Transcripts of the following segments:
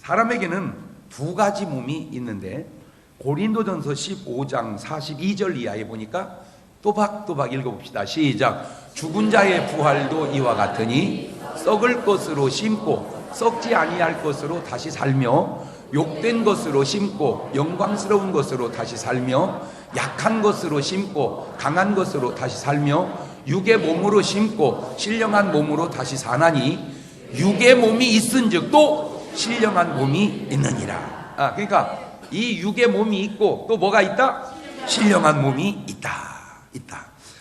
사람에게는 두 가지 몸이 있는데 고린도전서 15장 42절 이하에 보니까 또박또박 읽어봅시다. 시작. 죽은 자의 부활도 이와 같으니 썩을 것으로 심고 썩지 아니할 것으로 다시 살며 욕된 것으로 심고 영광스러운 것으로 다시 살며 약한 것으로 심고 강한 것으로 다시 살며 육의 몸으로 심고 신령한 몸으로 다시 사나니 육의 몸이 있은즉 또 신령한 몸이 있느니라. 그러니까 이 육의 몸이 있고 또 뭐가 있다? 신령한 몸이 있다.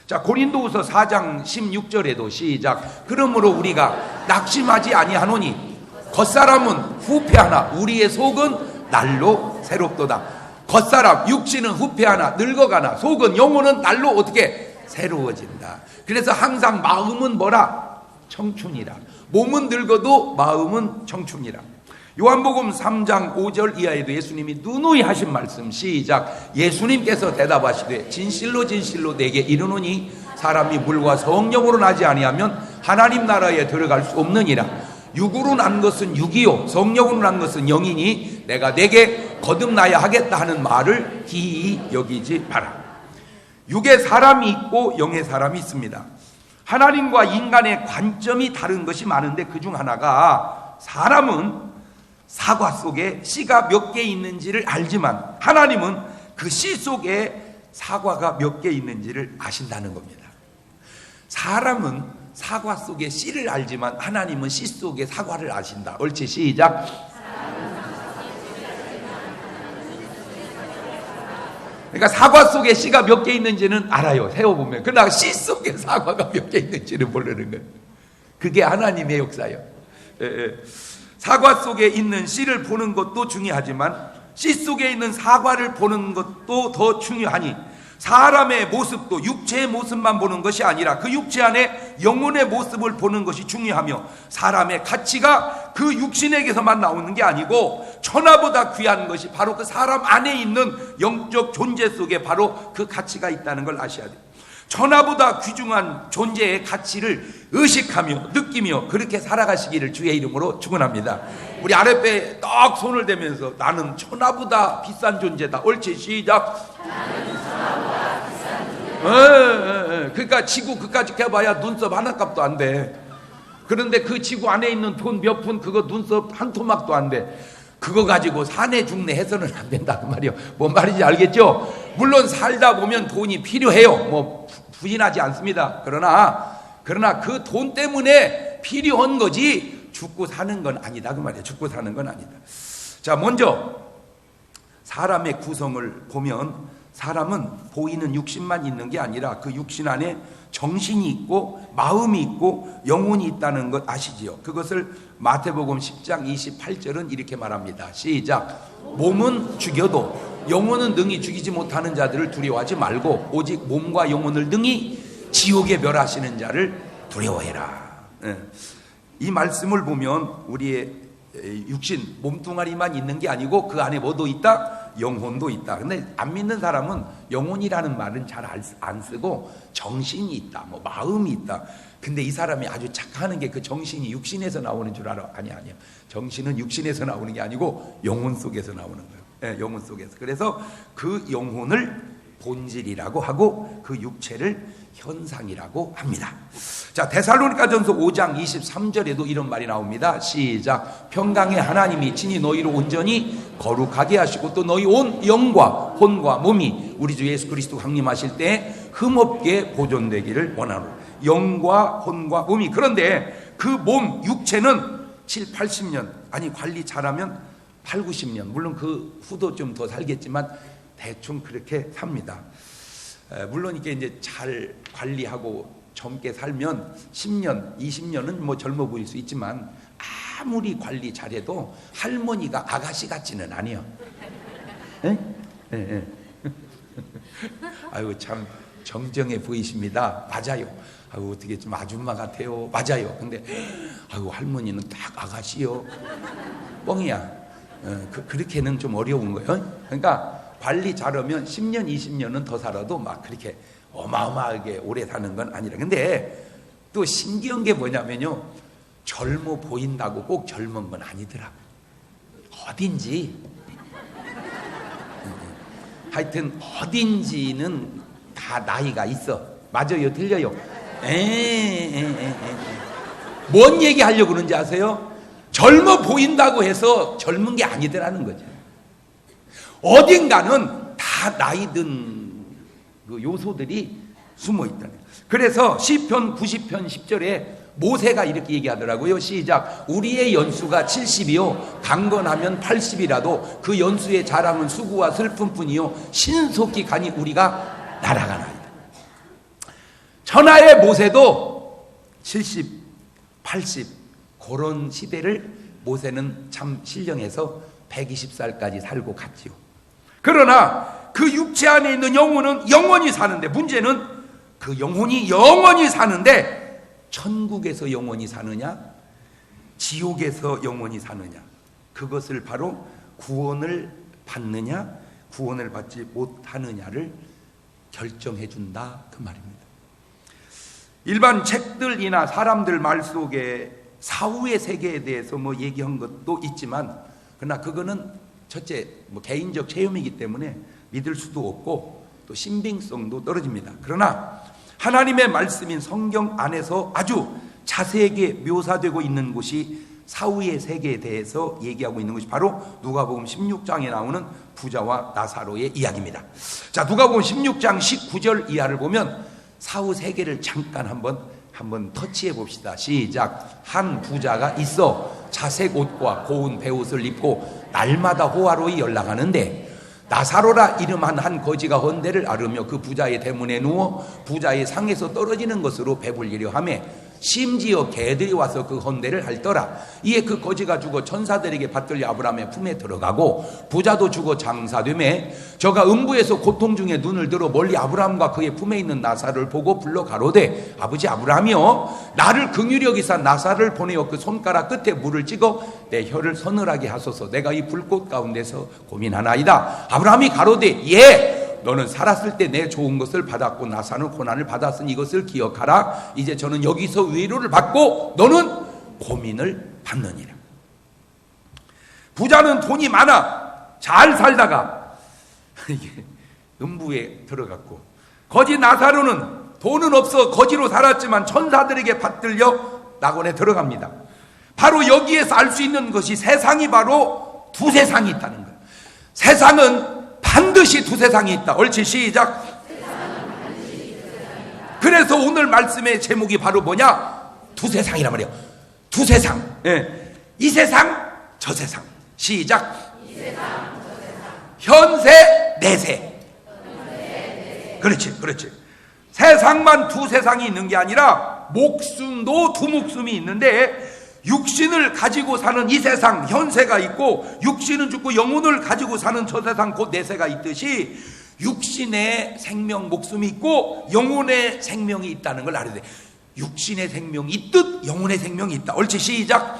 자, 고린도후서 4장 16절에도 시작. 그러므로 우리가 낙심하지 아니하노니 겉사람은 후패하나 우리의 속은 날로 새롭도다. 겉사람 육신은 후패하나 늙어가나 속은 영혼은 날로 어떻게 새로워진다. 그래서 항상 마음은 뭐라? 청춘이라. 몸은 늙어도 마음은 청춘이라. 요한복음 3장 5절 이하에도 예수님이 누누이 하신 말씀 시작. 예수님께서 대답하시되 진실로 진실로 내게 이르노니 사람이 물과 성령으로 나지 아니하면 하나님 나라에 들어갈 수 없느니라. 육으로 난 것은 육이요 성령으로 난 것은 영이니 내가 내게 거듭나야 하겠다 하는 말을 기이 여기지 마라. 육에 사람이 있고 영에 사람이 있습니다. 하나님과 인간의 관점이 다른 것이 많은데 그중 하나가 사람은 사과 속에 씨가 몇 개 있는지를 알지만 하나님은 그 씨 속에 사과가 몇 개 있는지를 아신다는 겁니다. 사람은 사과 속에 씨를 알지만 하나님은 씨 속에 사과를 아신다. 옳지, 시작. 그러니까 사과 속에 씨가 몇 개 있는지는 알아요, 세어보면. 그러나 씨 속에 사과가 몇 개 있는지는 모르는 거예요. 그게 하나님의 역사예요. 사과 속에 있는 씨를 보는 것도 중요하지만 씨 속에 있는 사과를 보는 것도 더 중요하니 사람의 모습도 육체의 모습만 보는 것이 아니라 그 육체 안에 영혼의 모습을 보는 것이 중요하며 사람의 가치가 그 육신에게서만 나오는 게 아니고 천하보다 귀한 것이 바로 그 사람 안에 있는 영적 존재 속에 바로 그 가치가 있다는 걸 아셔야 돼요. 천하보다 귀중한 존재의 가치를 의식하며 느끼며 그렇게 살아가시기를 주의 이름으로 축원합니다. 우리 아랫배에 딱 손을 대면서 나는 천하보다 비싼 존재다. 옳지, 시작. 나는 천하보다 비싼 존재다. 그러니까 지구 그까지 해봐야 눈썹 하나 값도 안 돼. 그런데 그 지구 안에 있는 돈 몇 푼 그거 눈썹 한 토막도 안 돼. 그거 가지고 사내 중내 해서는 안 된다는 말이에요. 뭔 말인지 알겠죠? 물론 살다 보면 돈이 필요해요. 뭐 부인하지 않습니다. 그러나 그 돈 때문에 필요한 거지 죽고 사는 건 아니다 그 말이에요. 죽고 사는 건 아니다. 자, 먼저 사람의 구성을 보면 사람은 보이는 육신만 있는 게 아니라 그 육신 안에 정신이 있고 마음이 있고 영혼이 있다는 것 아시지요? 그것을 마태복음 10장 28절은 이렇게 말합니다. 시작. 몸은 죽여도 영혼은 능히 죽이지 못하는 자들을 두려워하지 말고 오직 몸과 영혼을 능히 지옥에 멸하시는 자를 두려워해라. 이 말씀을 보면 우리의 육신 몸뚱아리만 있는 게 아니고 그 안에 뭐도 있다? 영혼도 있다. 근데 안 믿는 사람은 영혼이라는 말은 잘 안 쓰고 정신이 있다, 뭐 마음이 있다. 근데 이 사람이 아주 착각하는 게 그 정신이 육신에서 나오는 줄 알아. 아니야. 정신은 육신에서 나오는 게 아니고 영혼 속에서 나오는 거예요. 영혼 속에서. 그래서 그 영혼을 본질이라고 하고 그 육체를 현상이라고 합니다. 자, 데살로니가전서 5장 23절에도 이런 말이 나옵니다. 시작. 평강의 하나님이 친히 너희를 온전히 거룩하게 하시고 또 너희 온 영과 혼과 몸이 우리 주 예수 그리스도 강림하실 때 흠없게 보존되기를 원하노. 영과 혼과 몸이. 그런데 그 몸 육체는 7, 80년 아니 관리 잘하면 8, 90년 물론 그 후도 좀 더 살겠지만 대충 그렇게 삽니다. 물론 이게 이제 잘 관리하고 젊게 살면 10년, 20년은 뭐 젊어 보일 수 있지만 아무리 관리 잘해도 할머니가 아가씨 같지는 아니요. 아유 참 정정해 보이십니다. 맞아요. 아유 어떻게 좀 아줌마 같아요. 맞아요. 근데 아유 할머니는 딱 아가씨요. 뻥이야. 그렇게는 좀 어려운 거예요. 그러니까 관리 잘하면 10년, 20년은 더 살아도 막 그렇게 어마어마하게 오래 사는 건 아니라. 근데 또 신기한 게 뭐냐면요. 젊어 보인다고 꼭 젊은 건 아니더라고요. 어딘지, 하여튼 어딘지는 다 나이가 있어. 맞아요, 틀려요? 뭔 얘기 하려고 그러는지 아세요? 젊어 보인다고 해서 젊은 게 아니더라는 거죠. 어딘가는 다 나이 든 그 요소들이 숨어 있다는 거예요. 그래서 시편 90편 10절에 모세가 이렇게 얘기하더라고요. 시작. 우리의 연수가 70이요 강건하면 80이라도 그 연수의 자랑은 수고와 슬픔뿐이요 신속히 가니 우리가 날아가나이다. 천하의 모세도 70, 80 그런 시대를 모세는 참 신령해서 120살까지 살고 갔지요. 그러나 그 육체 안에 있는 영혼은 영원히 사는데, 문제는 그 영혼이 영원히 사는데 천국에서 영원히 사느냐 지옥에서 영원히 사느냐, 그것을 바로 구원을 받느냐 구원을 받지 못하느냐를 결정해 준다 그 말입니다. 일반 책들이나 사람들 말 속에 사후의 세계에 대해서 뭐 얘기한 것도 있지만, 그러나 그거는 첫째 개인적 체험이기 때문에 믿을 수도 없고 또 신빙성도 떨어집니다. 그러나 하나님의 말씀인 성경 안에서 아주 자세하게 묘사되고 있는 곳이 사후의 세계에 대해서 얘기하고 있는 것이 바로 누가복음 16장에 나오는 부자와 나사로의 이야기입니다. 자, 누가복음 16장 19절 이하를 보면 사후 세계를 잠깐 한번 터치해 봅시다. 시작. 한 부자가 있어 자색 옷과 고운 베옷을 입고 날마다 호화로이 연락하는데, 나사로라 이름한 한 거지가 헌대를 앓으며 그 부자의 대문에 누워 부자의 상에서 떨어지는 것으로 배불리려 하며 심지어 개들이 와서 그 헌대를 핥더라. 이에 그 거지가 죽어 천사들에게 받들려 아브라함의 품에 들어가고 부자도 죽어 장사되매 저가 음부에서 고통 중에 눈을 들어 멀리 아브라함과 그의 품에 있는 나사로를 보고 불러 가로되 아버지 아브라함이여, 나를 긍휼히 여기사 나사로를 보내어 그 손가락 끝에 물을 찍어 내 혀를 서늘하게 하소서. 내가 이 불꽃 가운데서 고민하나이다. 아브라함이 가로되 예, 너는 살았을 때 내 좋은 것을 받았고 나사는 고난을 받았으니 이것을 기억하라. 이제 저는 여기서 위로를 받고 너는 고민을 받느니라. 부자는 돈이 많아 잘 살다가 음부에 들어갔고, 거지 나사로는 돈은 없어 거지로 살았지만 천사들에게 받들려 낙원에 들어갑니다. 바로 여기에서 알 수 있는 것이 세상이 바로 두 세상이 있다는 거예요. 세상은 반드시 두 세상이 있다. 옳지, 시작. 그래서 오늘 말씀의 제목이 바로 뭐냐? 두 세상이란 말이에요. 두 세상. 예. 이 세상, 저 세상. 시작. 이 세상, 저 세상. 현세, 내세. 그렇지. 세상만 두 세상이 있는 게 아니라 목숨도 두 목숨이 있는데, 육신을 가지고 사는 이 세상 현세가 있고 육신은 죽고 영혼을 가지고 사는 저 세상 곧 내세가 있듯이 육신의 생명 목숨이 있고 영혼의 생명이 있다는 걸 알아야 돼. 육신의 생명이 있듯 영혼의 생명이 있다. 옳지, 시작.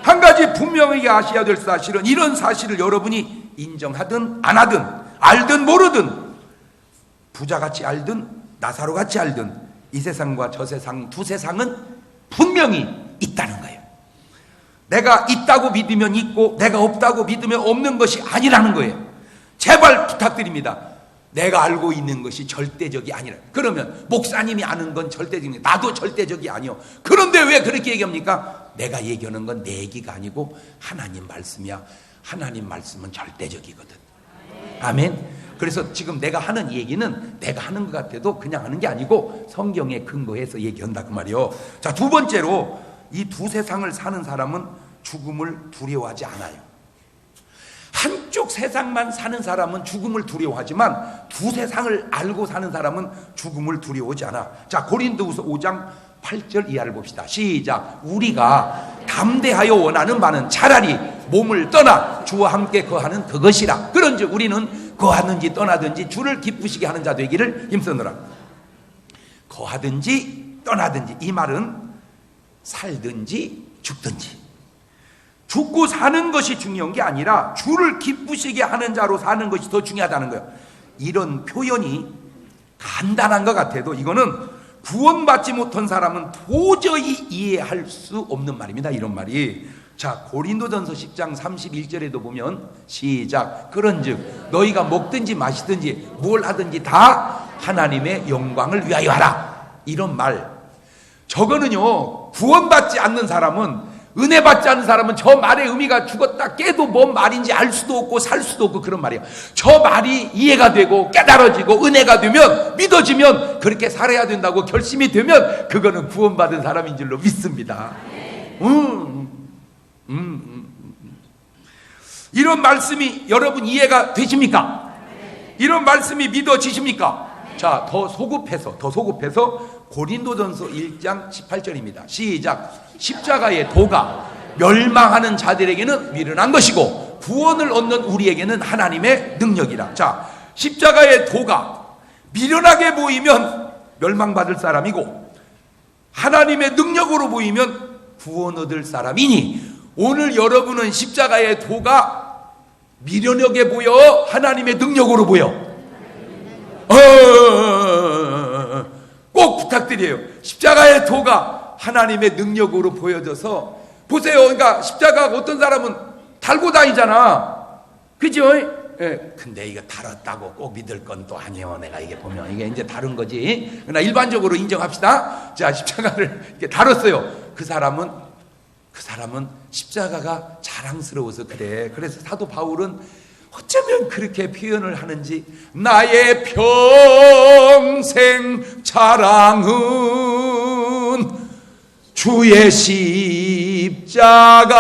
한 가지 분명히 아셔야 될 사실은, 이런 사실을 여러분이 인정하든 안 하든 알든 모르든 부자같이 알든 나사로같이 알든 이 세상과 저 세상 두 세상은 분명히 있다는 거예요. 내가 있다고 믿으면 있고 내가 없다고 믿으면 없는 것이 아니라는 거예요. 제발 부탁드립니다. 내가 알고 있는 것이 절대적이 아니라. 그러면 목사님이 아는 건 절대적이, 나도 절대적이 아니요. 그런데 왜 그렇게 얘기합니까? 내가 얘기하는 건 내 얘기가 아니고 하나님 말씀이야. 하나님 말씀은 절대적이거든. 아멘. 그래서 지금 내가 하는 얘기는 내가 하는 것 같아도 그냥 하는 게 아니고 성경에 근거해서 얘기한다 그 말이요. 자, 두 번째로 이 두 세상을 사는 사람은 죽음을 두려워하지 않아요. 한쪽 세상만 사는 사람은 죽음을 두려워하지만 두 세상을 알고 사는 사람은 죽음을 두려워하지 않아. 자, 고린도후서 5장 8절 이하를 봅시다. 시작. 우리가 담대하여 원하는 바는 차라리 몸을 떠나 주와 함께 거하는 그것이라. 그런즉 우리는 거하든지 떠나든지 주를 기쁘시게 하는 자 되기를 힘쓰느라. 거하든지 떠나든지, 이 말은 살든지 죽든지, 죽고 사는 것이 중요한 게 아니라 주를 기쁘시게 하는 자로 사는 것이 더 중요하다는 거예요. 이런 표현이 간단한 것 같아도 이거는 구원받지 못한 사람은 도저히 이해할 수 없는 말입니다. 이런 말이. 자, 고린도전서 10장 31절에도 보면 시작. 그런즉 너희가 먹든지 마시든지 뭘 하든지 다 하나님의 영광을 위하여 하라. 이런 말. 저거는요, 구원받지 않는 사람은, 은혜 받지 않는 사람은 저 말의 의미가 죽었다 깨도 뭔 말인지 알 수도 없고 살 수도 없고 그런 말이에요. 저 말이 이해가 되고 깨달아지고 은혜가 되면, 믿어지면 그렇게 살아야 된다고 결심이 되면 그거는 구원받은 사람인 줄로 믿습니다. 이런 말씀이 여러분 이해가 되십니까? 이런 말씀이 믿어지십니까? 자, 더 소급해서 고린도전서 1장 18절입니다. 시작. 십자가의 도가 멸망하는 자들에게는 미련한 것이고 구원을 얻는 우리에게는 하나님의 능력이라. 자, 십자가의 도가 미련하게 보이면 멸망받을 사람이고 하나님의 능력으로 보이면 구원 얻을 사람이니, 오늘 여러분은 십자가의 도가 미련하게 보여, 하나님의 능력으로 보여? 꼭 부탁드려요. 십자가의 도가 하나님의 능력으로 보여져서 보세요. 그러니까 십자가 어떤 사람은 달고 다니잖아, 그죠? 예. 근데 이거 달았다고 꼭 믿을 건 또 아니에요. 내가 이게 보면 이게 이제 다른 거지. 그러나 일반적으로 인정합시다. 자, 십자가를 이렇게 달았어요. 그 사람은 십자가가 자랑스러워서 그래. 그래서 사도 바울은 어쩌면 그렇게 표현을 하는지, 나의 평생 자랑은 주의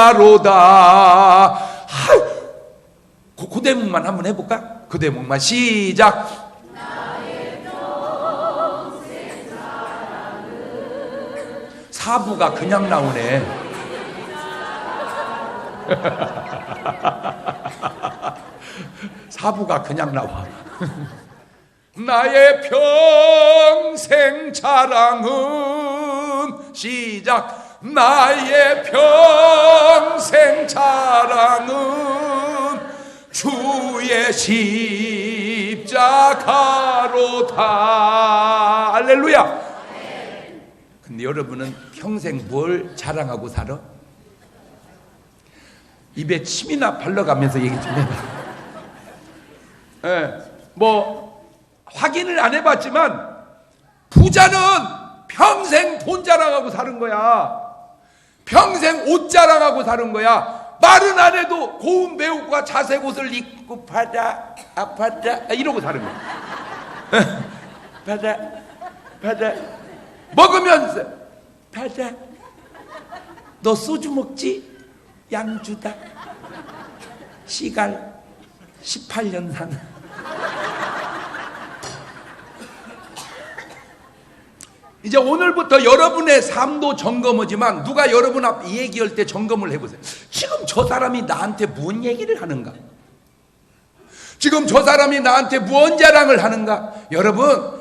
십자가로다. 그 대목만 한번 해볼까? 그 대목만 시작. 나의 평생 자랑은. 사부가 그냥 나오네. 사부가 그냥 나와. 나의 평생 자랑은 시작. 나의 평생 자랑은 주의 십자가로다. 할렐루야. 근데 여러분은 평생 뭘 자랑하고 살아? 입에 침이나 발라가면서 얘기 좀 해봐. 예, 뭐 확인을 안 해봤지만 부자는 평생 돈 자랑하고 사는 거야. 평생 옷 자랑하고 사는 거야. 말은 안 해도 고운 배우가 자색 옷을 입고 받아 이러고 사는 거야. 받아 먹으면서 받아. 너 소주 먹지? 양주다. 시갈 18년 산. 이제 오늘부터 여러분의 삶도 점검이지만 누가 여러분 앞에 얘기할 때 점검을 해보세요. 지금 저 사람이 나한테 무슨 얘기를 하는가? 지금 저 사람이 나한테 무언 자랑을 하는가? 여러분,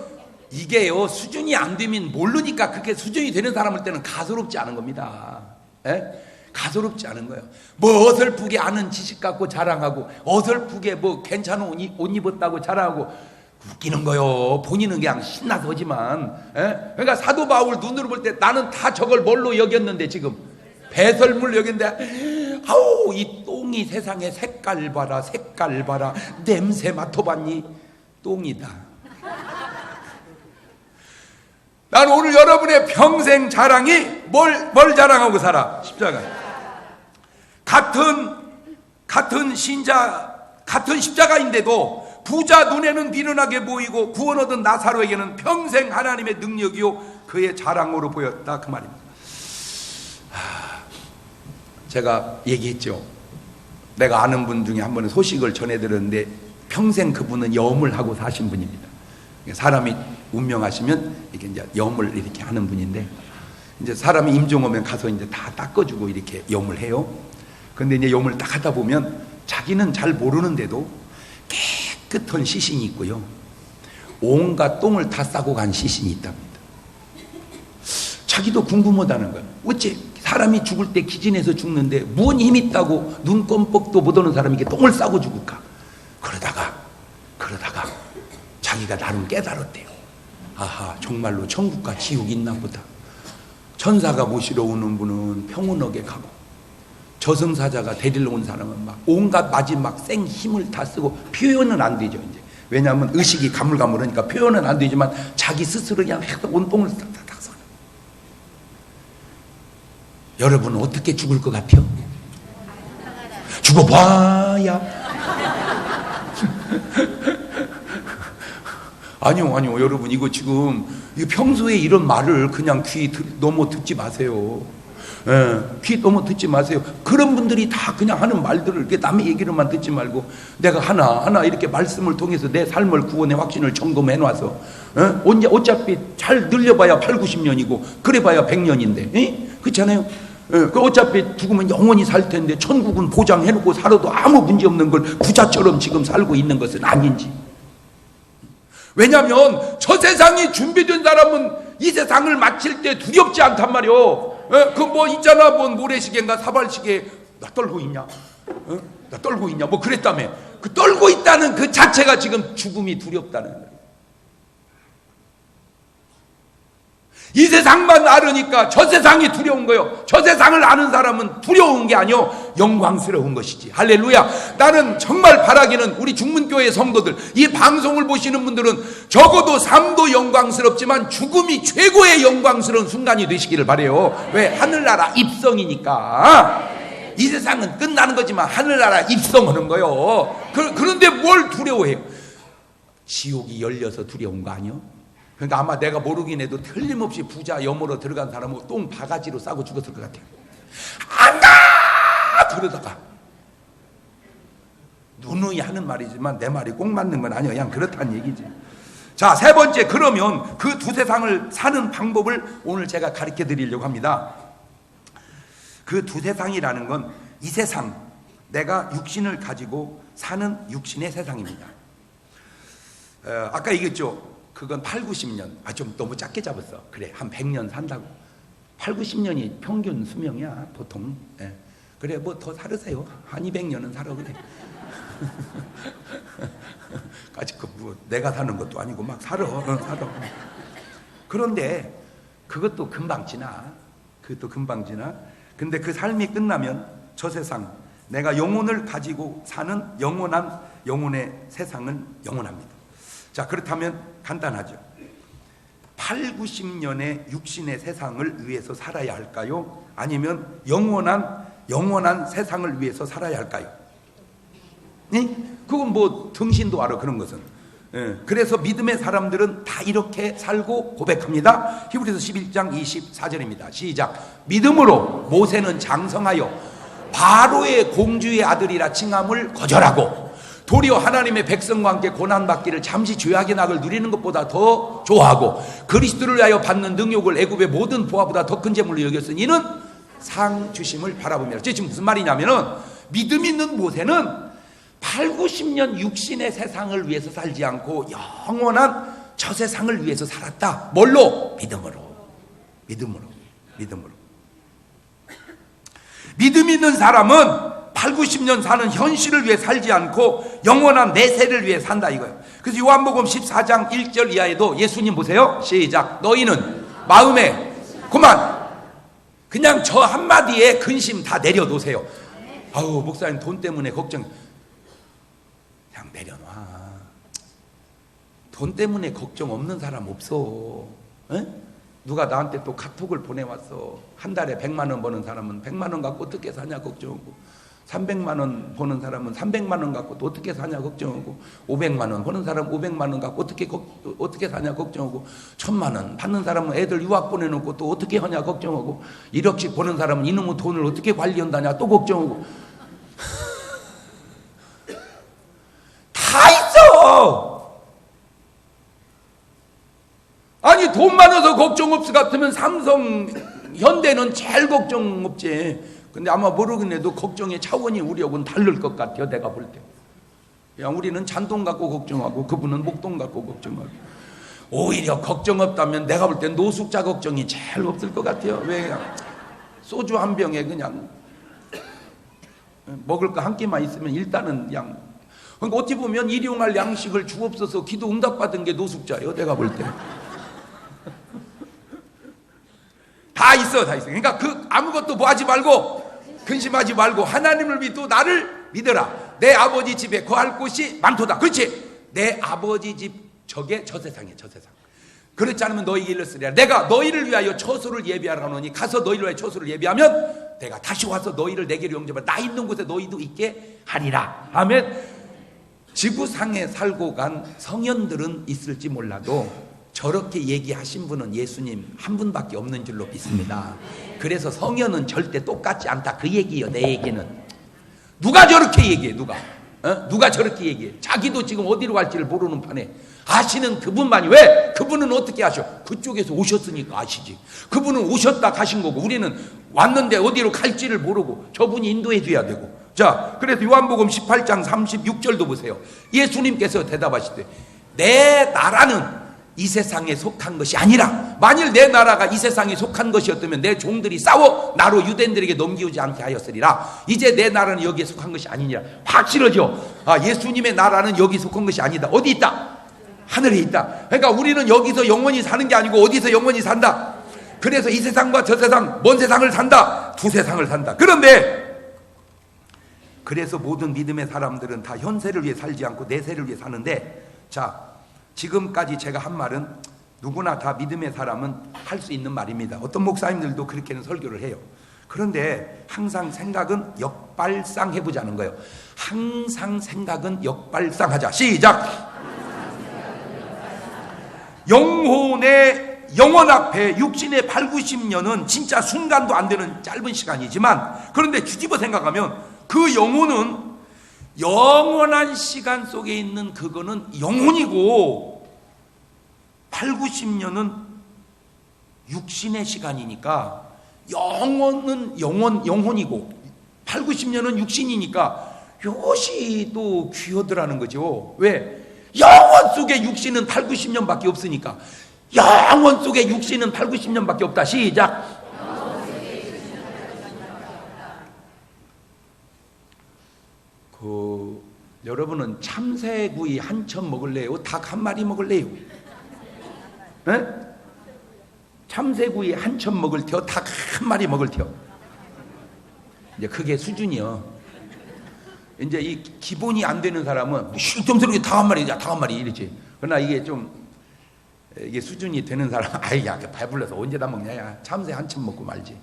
이게요, 수준이 안 되면 모르니까 그게 수준이 되는 사람일 때는 가소롭지 않은 겁니다. 에? 가소롭지 않은 거예요. 뭐 어설프게 아는 지식 갖고 자랑하고, 어설프게 뭐 괜찮은 옷 입었다고 자랑하고, 웃기는 거요. 본인은 그냥 신나서 하지만. 그러니까 사도 바울 눈으로 볼 때 나는 다 저걸 뭘로 여겼는데, 지금 배설물 여겼는데, 아우 이 똥이 세상에 색깔 봐라, 색깔 봐라. 냄새 맡아봤니? 똥이다. 난 오늘 여러분의 평생 자랑이 뭘 자랑하고 살아? 십자가. 같은 십자가인데도 부자 눈에는 비련하게 보이고 구원 얻은 나사로에게는 평생 하나님의 능력이요 그의 자랑으로 보였다, 그 말입니다. 제가 얘기했죠. 내가 아는 분 중에 한 번은 소식을 전해드렸는데 평생 그분은 염을 하고 사신 분입니다. 사람이 운명하시면 이렇게 이제 염을 이렇게 하는 분인데, 이제 사람이 임종 오면 가서 이제 다 닦아주고 이렇게 염을 해요. 근데 이제 염을 딱 하다 보면 자기는 잘 모르는데도 깨끗한 시신이 있고요, 온갖 똥을 다 싸고 간 시신이 있답니다. 자기도 궁금하다는 거야. 어째 사람이 죽을 때 기진해서 죽는데 뭔 힘 있다고 눈 껌뻑도 못 오는 사람에게 똥을 싸고 죽을까? 그러다가 자기가 나름 깨달았대요. 아하, 정말로 천국과 지옥이 있나 보다. 천사가 모시러 오는 분은 평온하게 가고 저승사자가 데리러 온 사람은 막 온갖 마지막 생 힘을 다 쓰고 표현은 안 되죠. 이제 왜냐하면 의식이 가물가물하니까 표현은 안 되지만 자기 스스로 그냥 온통을 탁탁탁 써. 여러분은 어떻게 죽을 것 같아요? 죽어봐야. 아니요, 여러분, 이거 지금 평소에 이런 말을 그냥 넘어 듣지 마세요. 귀 넘어 듣지 마세요. 그런 분들이 다 그냥 하는 말들을 이렇게 남의 얘기로만 듣지 말고 내가 하나 이렇게 말씀을 통해서 내 삶을 구원의 확신을 점검해 놔서 언제 어차피 잘 늘려봐야 8, 90년이고 그래봐야 100년인데 그렇잖아요. 그 어차피 죽으면 영원히 살 텐데 천국은 보장해놓고 살아도 아무 문제 없는 걸 부자처럼 지금 살고 있는 것은 아닌지. 왜냐하면 저 세상이 준비된 사람은 이 세상을 마칠 때 두렵지 않단 말이요. 그 뭐 있잖아, 뭐 모래시계인가 사발시계 나 떨고 있냐? 나 떨고 있냐? 뭐 그랬다며. 그 떨고 있다는 그 자체가 지금 죽음이 두렵다는 거예요. 이 세상만 알으니까 저 세상이 두려운 거예요. 저 세상을 아는 사람은 두려운 게 아니요 영광스러운 것이지. 할렐루야. 나는 정말 바라기는 우리 중문교회 성도들, 이 방송을 보시는 분들은 적어도 삶도 영광스럽지만 죽음이 최고의 영광스러운 순간이 되시기를 바라요. 왜? 하늘나라 입성이니까. 이 세상은 끝나는 거지만 하늘나라 입성하는 거예요. 그런데 뭘 두려워해요? 지옥이 열려서 두려운 거 아니요? 그러니까 아마 내가 모르긴 해도 틀림없이 부자 염으로 들어간 사람은 똥 바가지로 싸고 죽었을 것 같아요. 안 가! 그러다가 누누이 하는 말이지만 내 말이 꼭 맞는 건 아니에요. 그냥 그렇다는 얘기지. 자, 세 번째, 그러면 그 두 세상을 사는 방법을 오늘 제가 가르쳐 드리려고 합니다. 그 두 세상이라는 건 이 세상, 내가 육신을 가지고 사는 육신의 세상입니다. 아까 얘기했죠. 그건 8, 90년. 좀 너무 작게 잡았어. 그래, 한 100년 산다고. 8, 90년이 평균 수명이야, 보통. 그래, 뭐 더 살으세요. 한 200년은 살아, 그래. 아직 뭐 내가 사는 것도 아니고 막 살아. 그런데 그것도 금방 지나. 근데 그 삶이 끝나면 저 세상, 내가 영혼을 가지고 사는 영혼의 세상은 영원합니다. 자, 그렇다면 간단하죠. 8, 90년의 육신의 세상을 위해서 살아야 할까요? 아니면 영원한 세상을 위해서 살아야 할까요? 그건 뭐 등신도 알아, 그런 것은. 그래서 믿음의 사람들은 다 이렇게 살고 고백합니다. 히브리서 11장 24절입니다. 시작. 믿음으로 모세는 장성하여 바로의 공주의 아들이라 칭함을 거절하고 도리어 하나님의 백성과 함께 고난받기를 잠시 죄악의 낙을 누리는 것보다 더 좋아하고 그리스도를 위하여 받는 능욕을 애굽의 모든 보화보다 더 큰 재물로 여겼으니 이는 상 주심을 바라보며. 지금 무슨 말이냐면은 믿음 있는 모세는 8, 90년 육신의 세상을 위해서 살지 않고 영원한 저 세상을 위해서 살았다. 뭘로? 믿음으로. 믿음 있는 사람은 8, 90년 사는 현실을 위해 살지 않고 영원한 내세를 위해 산다 이거예요. 그래서 요한복음 14장 1절 이하에도 예수님 보세요. 시작. 너희는 마음에 그냥 저 한마디에 근심 다 내려놓으세요. 아우, 목사님 돈 때문에 걱정. 그냥 내려놔. 돈 때문에 걱정 없는 사람 없어. 누가 나한테 또 카톡을 보내왔어. 한 달에 100만 원 버는 사람은 100만 원 갖고 어떻게 사냐 걱정하고, 300만 원 버는 사람은 300만 원 갖고 또 어떻게 사냐 걱정하고, 500만 원 버는 사람은 500만 원 갖고 어떻게 사냐 걱정하고, 1000만 원 받는 사람은 애들 유학 보내놓고 또 어떻게 하냐 걱정하고, 1억씩 버는 사람은 이놈의 돈을 어떻게 관리한다냐 또 걱정하고. 다 있어. 아니, 돈 많아서 걱정 없을 것 같으면 삼성, 현대는 제일 걱정 없지. 근데 아마 모르긴 해도 걱정의 차원이 우리하고는 다를 것 같아요, 내가 볼 때. 그냥 우리는 잔돈 갖고 걱정하고 그분은 목돈 갖고 걱정하고. 오히려 걱정 없다면 내가 볼 때 노숙자 걱정이 제일 없을 것 같아요. 왜? 소주 한 병에 그냥 먹을 거 한 끼만 있으면 일단은 그냥. 그러니까 어찌 보면 일용할 양식을 주옵소서 기도 응답받은 게 노숙자예요, 내가 볼 때. 다 있어. 그러니까 아무것도 뭐 하지 말고 근심하지 말고 하나님을 믿고 나를 믿어라. 내 아버지 집에 거할 곳이 많도다. 그렇지? 내 아버지 집 저게 저 세상이야, 저 세상. 그렇지 않으면 너희에게 일렀으리라. 내가 너희를 위하여 처소를 예비하라 하노니 가서 너희를 위하여 처소를 예비하면 내가 다시 와서 너희를 내게로 영접하라. 나 있는 곳에 너희도 있게 하리라. 아멘. 지구상에 살고 간 성현들은 있을지 몰라도 저렇게 얘기하신 분은 예수님 한 분밖에 없는 줄로 믿습니다. 그래서 성현은 절대 똑같지 않다. 그 얘기예요. 내 얘기는. 누가 저렇게 얘기해? 누가 저렇게 얘기해? 자기도 지금 어디로 갈지를 모르는 판에 아시는 그분만이. 왜? 그분은 어떻게 아셔? 그쪽에서 오셨으니까 아시지. 그분은 오셨다 가신 거고 우리는 왔는데 어디로 갈지를 모르고 저분이 인도해 줘야 되고. 자, 그래서 요한복음 18장 36절도 보세요. 예수님께서 대답하시되 내 나라는 이 세상에 속한 것이 아니라, 만일 내 나라가 이 세상에 속한 것이었다면 내 종들이 싸워 나로 유대인들에게 넘기지 않게 하였으리라. 이제 내 나라는 여기에 속한 것이 아니니라. 확실하죠? 예수님의 나라는 여기 속한 것이 아니다. 어디 있다? 하늘에 있다. 그러니까 우리는 여기서 영원히 사는 게 아니고 어디서 영원히 산다. 그래서 이 세상과 저 세상, 먼 세상을 산다. 두 세상을 산다. 그런데 그래서 모든 믿음의 사람들은 다 현세를 위해 살지 않고 내세를 위해 사는데, 자, 지금까지 제가 한 말은 누구나 다 믿음의 사람은 할 수 있는 말입니다. 어떤 목사님들도 그렇게는 설교를 해요. 그런데 항상 생각은 역발상 해보자는 거예요. 항상 생각은 역발상 하자. 시작. 영혼 앞에 육신의 8, 90년은 진짜 순간도 안 되는 짧은 시간이지만, 그런데 뒤집어 생각하면 그 영혼은 영원한 시간 속에 있는 그거는 영혼이고 8, 90년은 육신의 시간이니까 영혼은 영혼이고 8, 90년은 육신이니까 이것이 또 귀하더라는 거죠. 왜? 영혼 속에 육신은 8, 90년밖에 없으니까. 영혼 속에 육신은 8, 90년밖에 없다. 시작. 여러분은 참새구이 한 천 먹을래요? 닭 한 마리 먹을래요? 에? 참새구이 한 천 먹을 테요? 닭 한 마리 먹을 테요? 이제 그게 수준이요. 이제 이 기본이 안 되는 사람은 쉴tom스럽게 닭 한 마리, 야, 닭 한 마리 이러지. 그러나 이게 좀 이게 수준이 되는 사람, 아이, 야, 배불러서 언제 다 먹냐, 야, 참새 한 천 먹고 말지.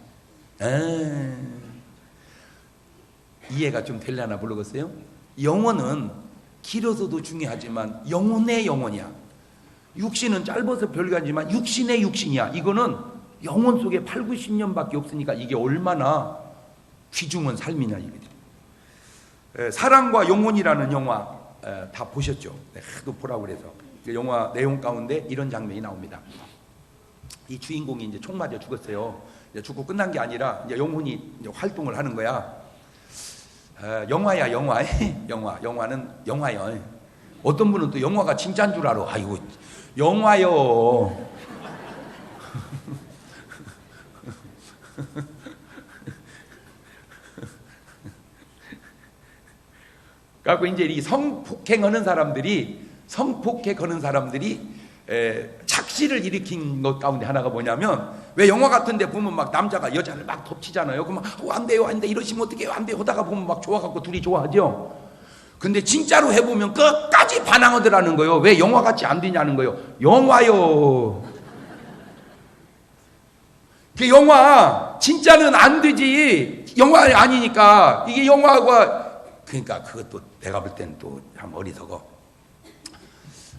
이해가 좀 되려나 모르겠어요? 영혼은 길어서도 중요하지만 영혼의 영혼이야. 육신은 짧아서 별거아니지만 육신의 육신이야. 이거는 영혼 속에 8, 90년밖에 없으니까 이게 얼마나 귀중한 삶이냐 이거지. 사랑과 영혼이라는 영화 다 보셨죠? 하도 보라고 그래서. 영화 내용 가운데 이런 장면이 나옵니다. 이 주인공이 이제 총 맞아 죽었어요. 죽고 끝난 게 아니라 이제 영혼이 이제 활동을 하는 거야. 영화야, 영화. 영화는 영화요. 어떤 분은 또 영화가 진짜인 줄 알아. 아이고, 영화요. 그래갖고 이제 이 성폭행하는 사람들이 착시를 일으킨 것 가운데 하나가 뭐냐면, 왜 영화 같은 데 보면 막 남자가 여자를 막 덮치잖아요. 그러면 안 돼요, 안 돼, 이러시면 어떡해요, 안 돼요 하다가 보면 막 좋아갖고 둘이 좋아하죠. 근데 진짜로 해보면 끝까지 반항하더라는 거예요. 왜 영화같이 안 되냐는 거예요. 영화요. 그 영화 진짜는 안 되지. 영화 아니니까. 이게 영화가, 그러니까 그것도 내가 볼 때는 또 참 어리석어.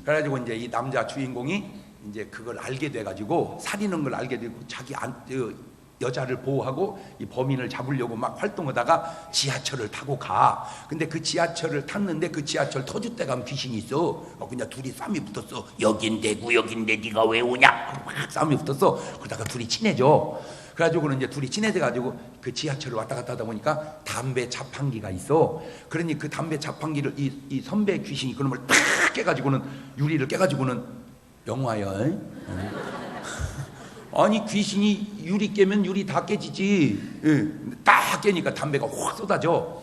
그래가지고 이제 이 남자 주인공이 이제 그걸 알게 돼가지고, 살인한 걸 알게 되고 자기 여자를 보호하고 이 범인을 잡으려고 막 활동하다가 지하철을 타고 가. 근데 그 지하철을 탔는데 그 지하철 터줏대 가면 귀신이 있어. 그냥 둘이 싸움이 붙었어. 여긴 대구, 여긴데 네가 왜 오냐? 막 싸움이 붙었어. 그러다가 둘이 친해져. 그래가지고는 이제 둘이 친해져가지고 그 지하철을 왔다 갔다 하다 보니까 담배 자판기가 있어. 그러니 그 담배 자판기를 이 선배 귀신이 그놈을 딱 깨가지고는, 유리를 깨가지고는, 영화야. 아니, 귀신이 유리 깨면 유리 다 깨지지. 딱 깨니까 담배가 확 쏟아져.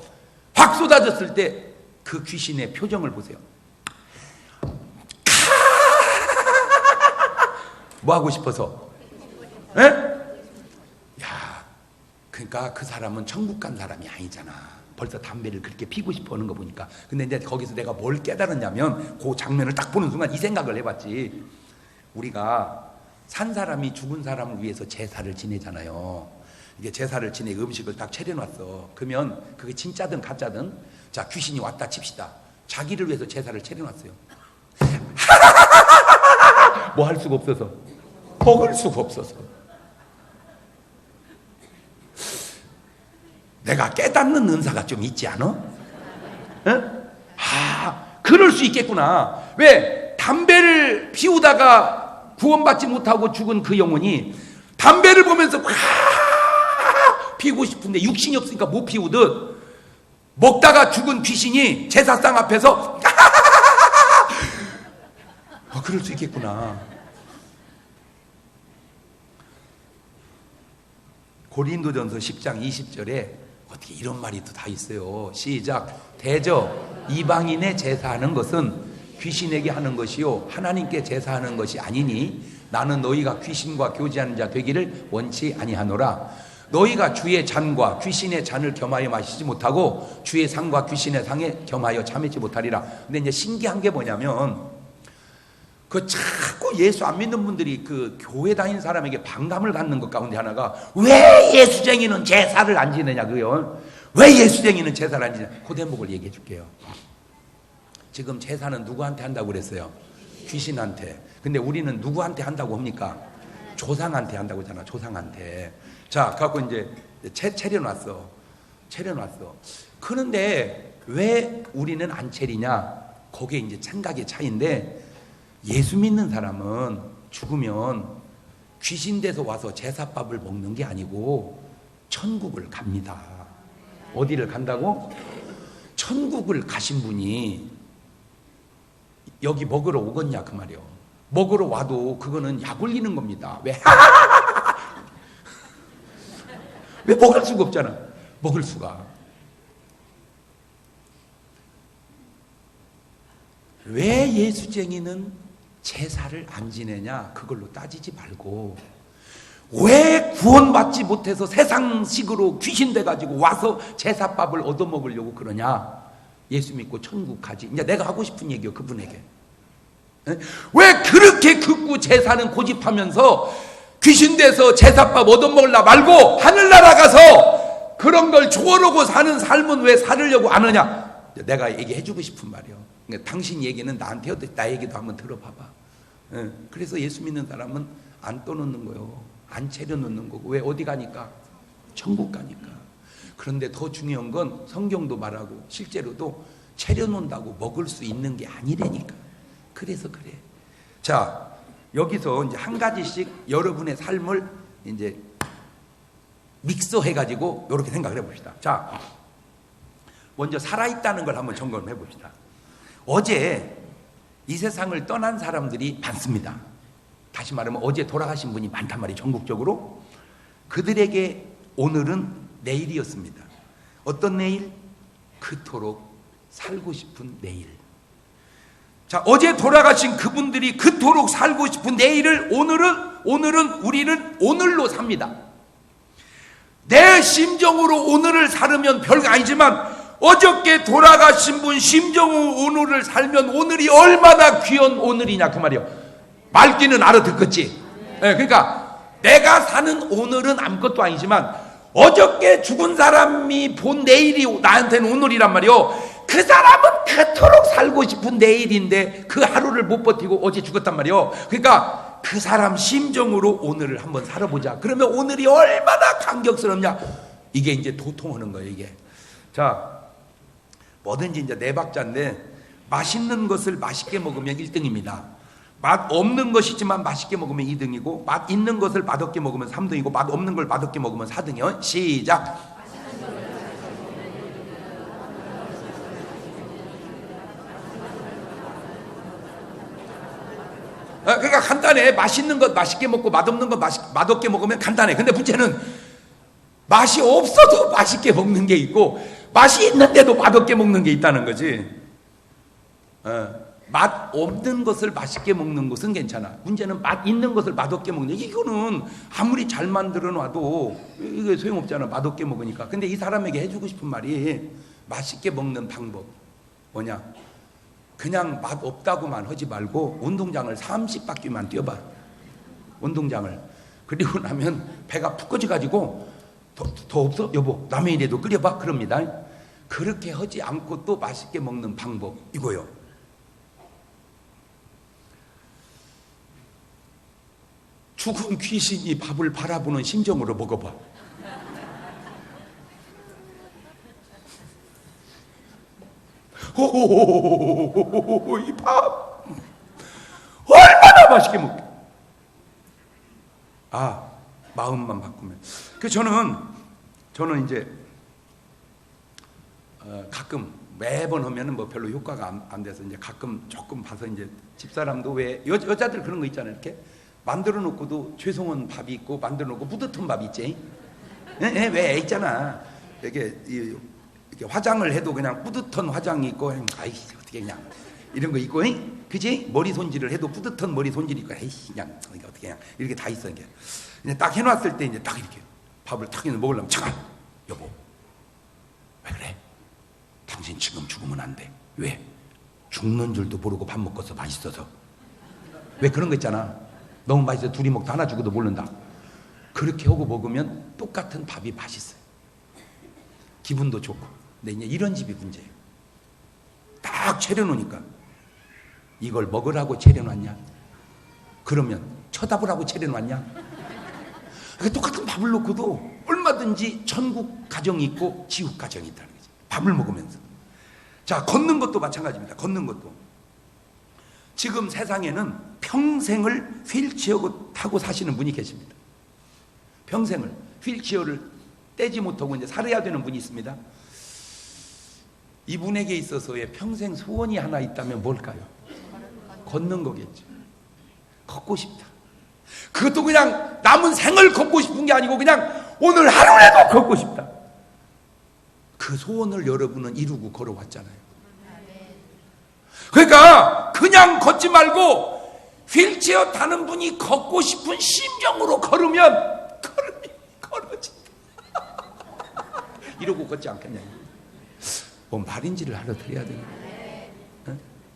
확 쏟아졌을 때 그 귀신의 표정을 보세요. 뭐 하고 싶어서? 에? 야, 그러니까 그 사람은 천국 간 사람이 아니잖아. 벌써 담배를 그렇게 피고 싶어 하는 거 보니까. 근데 이제 거기서 내가 뭘 깨달았냐면 그 장면을 딱 보는 순간 이 생각을 해봤지. 우리가 산 사람이 죽은 사람을 위해서 제사를 지내잖아요. 이게 제사를 지내 음식을 딱 차려놨어. 그러면 그게 진짜든 가짜든 자 귀신이 왔다 칩시다. 자기를 위해서 제사를 차려놨어요. 뭐 할 수가 없어서 먹을 수가 없어서 내가 깨닫는 은사가 좀 있지 않아? 응? 그럴 수 있겠구나. 왜? 담배를 피우다가 구원받지 못하고 죽은 그 영혼이 담배를 보면서 피우고 싶은데 육신이 없으니까 못 피우듯 먹다가 죽은 귀신이 제사상 앞에서 그럴 수 있겠구나. 고린도전서 10장 20절에 어떻게 이런 말이 또 다 있어요. 시작. 대저 이방인의 제사하는 것은 귀신에게 하는 것이요 하나님께 제사하는 것이 아니니 나는 너희가 귀신과 교제하는 자 되기를 원치 아니하노라. 너희가 주의 잔과 귀신의 잔을 겸하여 마시지 못하고 주의 상과 귀신의 상에 겸하여 참지 못하리라. 근데 이제 신기한 게 뭐냐면 그 자꾸 예수 안 믿는 분들이 그 교회 다니는 사람에게 반감을 갖는 것 가운데 하나가 왜 예수쟁이는 제사를 안 지내냐 그요. 왜 예수쟁이는 제사를 안 지내냐. 그 대목을 얘기해 줄게요. 지금 제사는 누구한테 한다고 그랬어요? 귀신한테. 근데 우리는 누구한테 한다고 합니까? 조상한테 한다고 하잖아. 조상한테. 자, 갖고 이제 차려놨어. 그런데 왜 우리는 안 차리냐? 거기에 이제 생각의 차이인데 예수 믿는 사람은 죽으면 귀신 돼서 와서 제사밥을 먹는 게 아니고 천국을 갑니다. 어디를 간다고? 천국을 가신 분이 여기 먹으러 오겠냐 그 말이요. 먹으러 와도 그거는 약 올리는 겁니다. 왜? 왜 먹을 수가 없잖아. 먹을 수가. 왜 예수쟁이는 제사를 안 지내냐 그걸로 따지지 말고 왜 구원받지 못해서 세상식으로 귀신 돼가지고 와서 제사밥을 얻어먹으려고 그러냐. 예수 믿고 천국 가지. 이제 내가 하고 싶은 얘기요 그분에게. 왜 그렇게 극구 제사는 고집하면서 귀신 돼서 제사밥 얻어먹으려 말고 하늘나라 가서 그런 걸 조어르고 사는 삶은 왜 살으려고 안 하냐. 내가 얘기해주고 싶은 말이요. 그러니까 당신 얘기는 나한테 해도 나 얘기도 한번 들어봐봐. 그래서 예수 믿는 사람은 안 떠놓는 거요. 안 차려놓는 거고. 왜? 어디 가니까? 천국 가니까. 그런데 더 중요한 건 성경도 말하고 실제로도 차려놓는다고 먹을 수 있는 게 아니라니까. 그래서 그래. 자, 여기서 이제 한 가지씩 여러분의 삶을 이제 믹서해가지고 이렇게 생각을 해봅시다. 자, 먼저 살아있다는 걸 한번 점검해 봅시다. 어제 이 세상을 떠난 사람들이 많습니다. 다시 말하면 어제 돌아가신 분이 많단 말이에요. 전국적으로. 그들에게 오늘은 내일이었습니다. 어떤 내일? 그토록 살고 싶은 내일. 자, 어제 돌아가신 그분들이 그토록 살고 싶은 내일을 오늘은 우리는 오늘로 삽니다. 내 심정으로 오늘을 살으면 별거 아니지만 어저께 돌아가신 분 심정으로 오늘을 살면 오늘이 얼마나 귀한 오늘이냐 그 말이에요. 말귀는 알아듣겠지. 네, 그러니까 내가 사는 오늘은 아무것도 아니지만 어저께 죽은 사람이 본 내일이 나한테는 오늘이란 말이에요. 그 사람은 그토록 살고 싶은 내일인데 그 하루를 못 버티고 어제 죽었단 말이에요. 그러니까 그 사람 심정으로 오늘을 한번 살아보자. 그러면 오늘이 얼마나 감격스럽냐. 이게 이제 도통하는 거예요. 이게. 자, 뭐든지 이제 네 박자인데 맛있는 것을 맛있게 먹으면 1등입니다. 맛 없는 것이지만 맛있게 먹으면 2등이고 맛 있는 것을 맛없게 먹으면 3등이고 맛 없는 걸 맛없게 먹으면 4등이요. 시작. 그러니까 간단해. 맛있는 것 맛있게 먹고 맛없는 것 맛없게 먹으면 간단해. 근데 문제는 맛이 없어도 맛있게 먹는 게 있고 맛이 있는데도 맛없게 먹는 게 있다는 거지. 맛 없는 것을 맛있게 먹는 것은 괜찮아. 문제는 맛 있는 것을 맛없게 먹는, 이거는 아무리 잘 만들어 놔도 이게 소용없잖아, 맛없게 먹으니까. 근데 이 사람에게 해주고 싶은 말이, 맛있게 먹는 방법 뭐냐, 그냥 맛 없다고만 하지 말고 운동장을 30바퀴만 뛰어봐. 운동장을. 그리고 나면 배가 푹 꺼져가지고 더 없어? 여보 라면이라도 끓여봐? 그럽니다. 그렇게 하지 않고 또 맛있게 먹는 방법 이거요. 죽은 귀신이 밥을 바라보는 심정으로 먹어봐. 오, 이 밥 얼마나 맛있게 먹게. 아, 마음만 바꾸면. 저는 이제 가끔 매번 하면은 뭐 별로 효과가 안 돼서 이제 가끔 조금 봐서, 이제 집사람도 왜 여자들 그런 거 있잖아요. 이렇게 만들어 놓고도 죄송한 밥이 있고, 만들어 놓고 뿌듯한 밥이 있지. 왜 있잖아. 이렇게 화장을 해도 그냥 뿌듯한 화장이 있고, 아이씨 어떻게 그냥 이런 거 있고, 그지? 머리 손질을 해도 뿌듯한 머리 손질이 있고, 아이씨 그냥 어떻게 그냥 이렇게 다 있어. 이게 이제 딱 해놨을 때 이제 딱 이렇게 밥을 탁 먹으려면, 잠깐 여보 왜 그래? 당신 지금 죽으면 안 돼. 왜? 죽는 줄도 모르고 밥 먹어서 맛있어서. 왜 그런 거 있잖아. 너무 맛있어 둘이 먹다 하나 죽어도 모른다. 그렇게 하고 먹으면 똑같은 밥이 맛있어요. 기분도 좋고. 근데 이제 이런 집이 문제예요. 딱 차려놓으니까 이걸 먹으라고 차려놨냐? 그러면 쳐다보라고 차려놨냐? 똑같은 밥을 놓고도 얼마든지 천국 가정이 있고 지옥 가정이 있다는 거지. 밥을 먹으면서. 자, 걷는 것도 마찬가지입니다. 걷는 것도. 지금 세상에는 평생을 휠체어 타고 사시는 분이 계십니다. 평생을 휠체어를 떼지 못하고 이제 살아야 되는 분이 있습니다. 이분에게 있어서의 평생 소원이 하나 있다면 뭘까요? 걷는 거겠죠. 걷고 싶다. 그것도 그냥 남은 생을 걷고 싶은 게 아니고 그냥 오늘 하루라도 걷고 싶다. 그 소원을 여러분은 이루고 걸어왔잖아요. 그러니까 그냥 걷지 말고 휠체어 타는 분이 걷고 싶은 심정으로 걸으면 걸어진다. 이러고 걷지 않겠냐. 뭔 말인지를 알아들어야 되는데.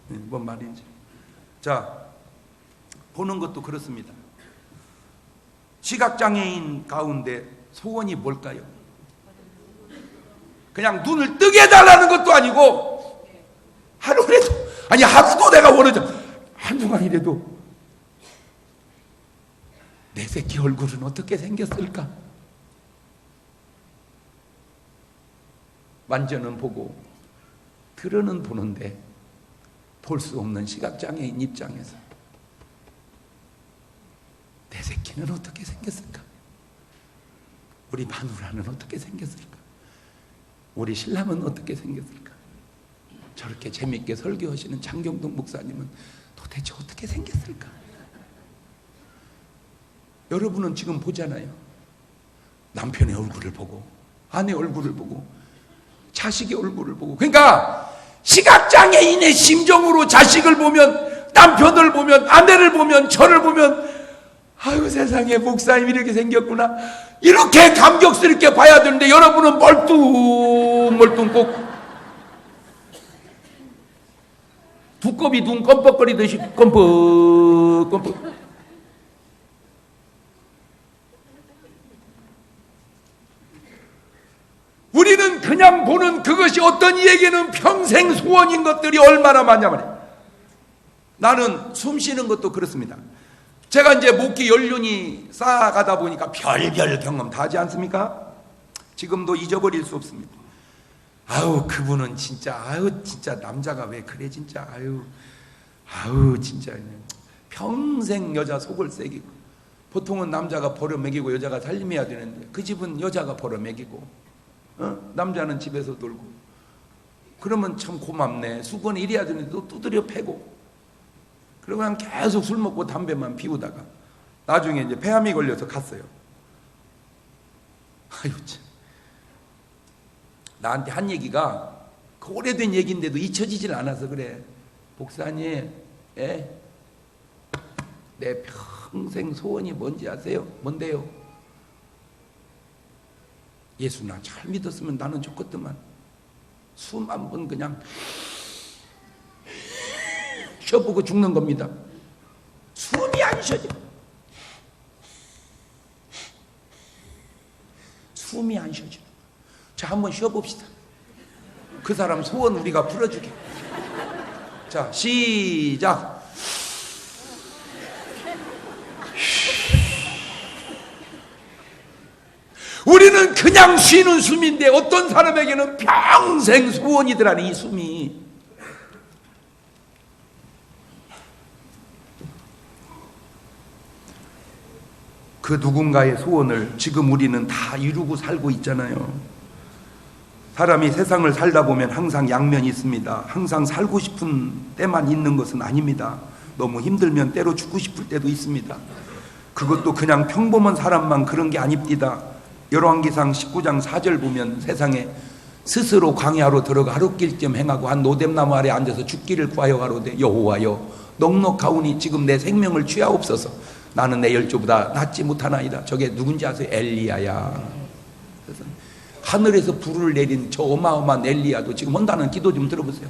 뭔 말인지. 자, 보는 것도 그렇습니다. 시각장애인 가운데 소원이 뭘까요? 그냥 눈을 뜨게 해달라는 것도 아니고, 하루도 내가 원하죠. 한동안이라도 내 새끼 얼굴은 어떻게 생겼을까? 만져는 보고 들어는 보는데 볼 수 없는 시각장애인 입장에서 내 새끼는 어떻게 생겼을까? 우리 마누라는 어떻게 생겼을까? 우리 신랑은 어떻게 생겼을까? 저렇게 재밌게 설교하시는 장경동 목사님은 도대체 어떻게 생겼을까? 여러분은 지금 보잖아요. 남편의 얼굴을 보고, 아내 얼굴을 보고, 자식의 얼굴을 보고. 그러니까 시각장애인의 심정으로 자식을 보면, 남편을 보면, 아내를 보면, 저를 보면, 아유 세상에 목사님이 이렇게 생겼구나, 이렇게 감격스럽게 봐야 되는데 여러분은 멀뚱멀뚱 꼭 두꺼비 눈 껌뻑거리듯이 껌뻑. 우리는 그냥 보는 그것이 어떤 이에게는 평생 소원인 것들이 얼마나 많냐 말이에요. 나는 숨 쉬는 것도 그렇습니다. 제가 이제 목기 연륜이 쌓아가다 보니까 별별 경험 다 하지 않습니까? 지금도 잊어버릴 수 없습니다. 아우 그분은 진짜, 아유 진짜 남자가 왜 그래 진짜, 아유 진짜 평생 여자 속을 새기고. 보통은 남자가 벌어 먹이고 여자가 살림해야 되는데 그 집은 여자가 벌어 먹이고, 남자는 집에서 놀고. 그러면 참 고맙네. 수건이 이래야 되는데 또 두드려 패고. 그리고 그냥 계속 술 먹고 담배만 피우다가 나중에 이제 폐암이 걸려서 갔어요. 아유 참. 나한테 한 얘기가 그 오래된 얘기인데도 잊혀지질 않아서 그래. 목사님, 예? 내 평생 소원이 뭔지 아세요? 뭔데요? 예수나 잘 믿었으면 나는 좋겠더만 수만 번 그냥 쉬어보고 죽는 겁니다. 숨이 안 쉬어져. 숨이 안 쉬어져. 자, 한번 쉬어봅시다. 그 사람 소원 우리가 풀어주게. 자, 시작. 우리는 그냥 쉬는 숨인데 어떤 사람에게는 평생 소원이더라는 이 숨이. 그 누군가의 소원을 지금 우리는 다 이루고 살고 있잖아요. 사람이 세상을 살다 보면 항상 양면이 있습니다. 항상 살고 싶은 때만 있는 것은 아닙니다. 너무 힘들면 때로 죽고 싶을 때도 있습니다. 그것도 그냥 평범한 사람만 그런 게 아닙니다. 열왕기상 19장 4절 보면 세상에 스스로 광야로 들어가 하룻길쯤 행하고 한 노뎀나무 아래 앉아서 죽기를 구하여 가로되 여호와여 넉넉하오니 지금 내 생명을 취하옵소서. 나는 내 열조보다 낫지 못하나이다. 저게 누군지 아세요? 엘리야야. 그래서 하늘에서 불을 내린 저 어마어마한 엘리야도 지금 한다는 기도 좀 들어보세요.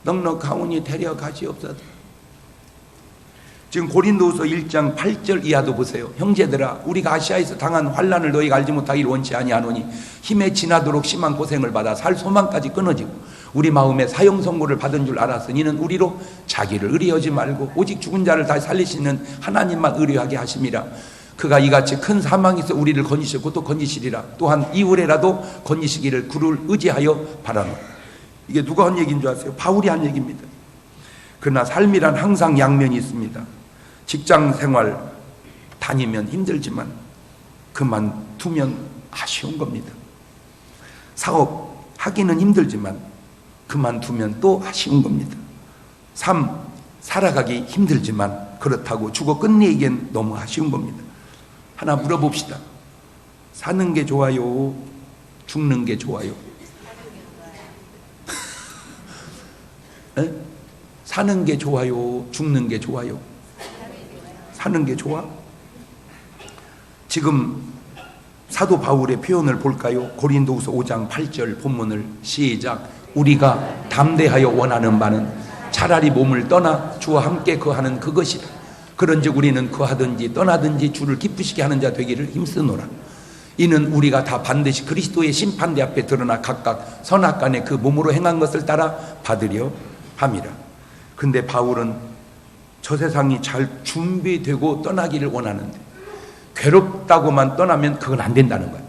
넉넉하오니 데려가시옵소서. 지금 고린도후서 1장 8절 이하도 보세요. 형제들아 우리가 아시아에서 당한 환난을 너희가 알지 못하기를 원치 아니하노니 힘에 지나도록 심한 고생을 받아 살 소망까지 끊어지고 우리 마음에 사형 선고를 받은 줄 알았으니 이는 우리로 자기를 의뢰하지 말고 오직 죽은 자를 다시 살리시는 하나님만 의뢰하게 하심이라. 그가 이같이 큰 사망에서 우리를 건지셨고 또 건지시리라. 또한 이후에라도 건지시기를 그를 의지하여 바라노. 이게 누가 한 얘기인 줄 아세요? 바울이 한 얘기입니다. 그러나 삶이란 항상 양면이 있습니다. 직장 생활 다니면 힘들지만 그만두면 아쉬운 겁니다. 사업 하기는 힘들지만 그만두면 또 아쉬운 겁니다. 삶 살아가기 힘들지만 그렇다고 죽어 끝내기엔 너무 아쉬운 겁니다. 하나 물어봅시다. 사는 게 좋아요? 죽는 게 좋아요? 에? 사는 게 좋아요? 죽는 게 좋아요? 사는 게 좋아? 지금 사도 바울의 표현을 볼까요? 고린도후서 5장 8절 본문을 시작. 우리가 담대하여 원하는 바는 차라리 몸을 떠나 주와 함께 거하는 그것이다. 그런즉 우리는 거하든지 떠나든지 주를 기쁘시게 하는 자 되기를 힘쓰노라. 이는 우리가 다 반드시 그리스도의 심판대 앞에 드러나 각각 선악간에 그 몸으로 행한 것을 따라 받으려 함이라. 근데 바울은 저 세상이 잘 준비되고 떠나기를 원하는데 괴롭다고만 떠나면 그건 안 된다는 거예요.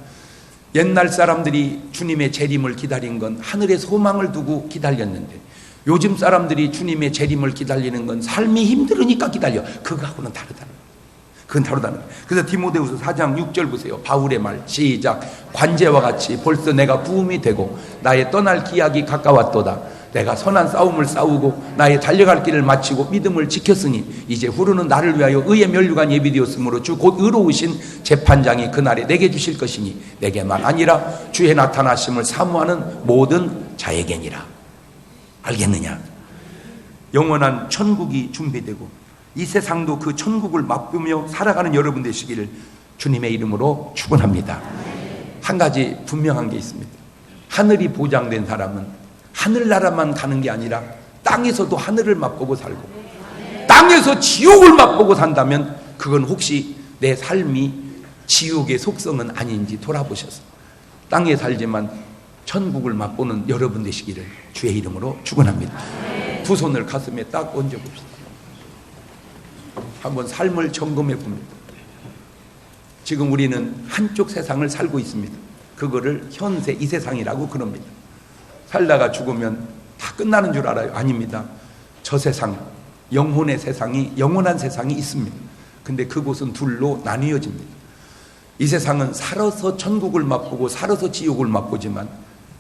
옛날 사람들이 주님의 재림을 기다린 건 하늘에 소망을 두고 기다렸는데 요즘 사람들이 주님의 재림을 기다리는 건 삶이 힘들으니까 기다려. 그거하고는 다르다는 거예요. 그건 다르다는 거예요. 그래서 디모데후서 4장 6절 보세요. 바울의 말 시작. 관제와 같이 벌써 내가 부음이 되고 나의 떠날 기약이 가까웠도다. 내가 선한 싸움을 싸우고 나의 달려갈 길을 마치고 믿음을 지켰으니 이제 후로는 나를 위하여 의의 면류관 예비되었으므로 주 곧 의로우신 재판장이 그날에 내게 주실 것이니 내게만 아니라 주의 나타나심을 사모하는 모든 자에게니라. 알겠느냐? 영원한 천국이 준비되고 이 세상도 그 천국을 맛보며 살아가는 여러분 되시기를 주님의 이름으로 축원합니다. 한 가지 분명한 게 있습니다. 하늘이 보장된 사람은 하늘나라만 가는 게 아니라 땅에서도 하늘을 맛보고 살고 땅에서 지옥을 맛보고 산다면 그건 혹시 내 삶이 지옥의 속성은 아닌지 돌아보셔서 땅에 살지만 천국을 맛보는 여러분 되시기를 주의 이름으로 축원합니다. 두 손을 가슴에 딱 얹어봅시다. 한번 삶을 점검해 봅니다. 지금 우리는 한쪽 세상을 살고 있습니다. 그거를 현세 이 세상이라고 그럽니다. 살다가 죽으면 다 끝나는 줄 알아요? 아닙니다. 저 세상, 영혼의 세상이, 영원한 세상이 있습니다. 근데 그곳은 둘로 나뉘어집니다. 이 세상은 살아서 천국을 맛보고 살아서 지옥을 맛보지만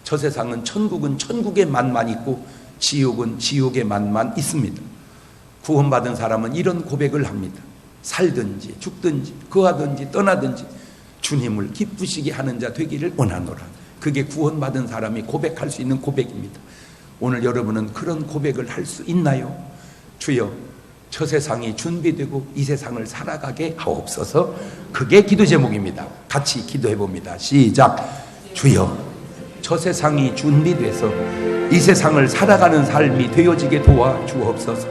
저 세상은 천국은 천국의 맛만 있고 지옥은 지옥의 맛만 있습니다. 구원받은 사람은 이런 고백을 합니다. 살든지 죽든지 거하든지 떠나든지 주님을 기쁘시게 하는 자 되기를 원하노라. 그게 구원받은 사람이 고백할 수 있는 고백입니다. 오늘 여러분은 그런 고백을 할 수 있나요? 주여, 저 세상이 준비되고 이 세상을 살아가게 하옵소서. 그게 기도 제목입니다. 같이 기도해 봅니다. 시작. 주여, 저 세상이 준비돼서 이 세상을 살아가는 삶이 되어지게 도와 주옵소서.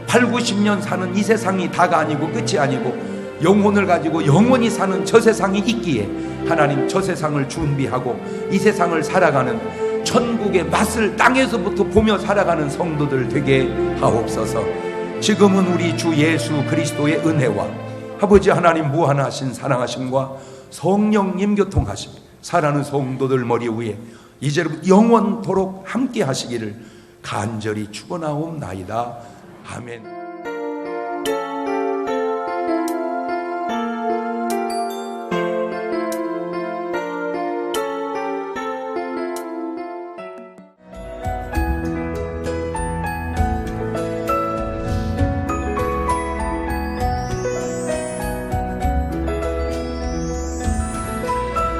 8, 90년 사는 이 세상이 다가 아니고 끝이 아니고 영혼을 가지고 영원히 사는 저 세상이 있기에 하나님, 저 세상을 준비하고 이 세상을 살아가는 천국의 맛을 땅에서부터 보며 살아가는 성도들 되게 하옵소서. 지금은 우리 주 예수 그리스도의 은혜와 아버지 하나님 무한하신 사랑하심과 성령님 교통하심, 사랑하는 성도들 머리 위에 이제부터 영원토록 함께 하시기를 간절히 축원하옵나이다. 아멘.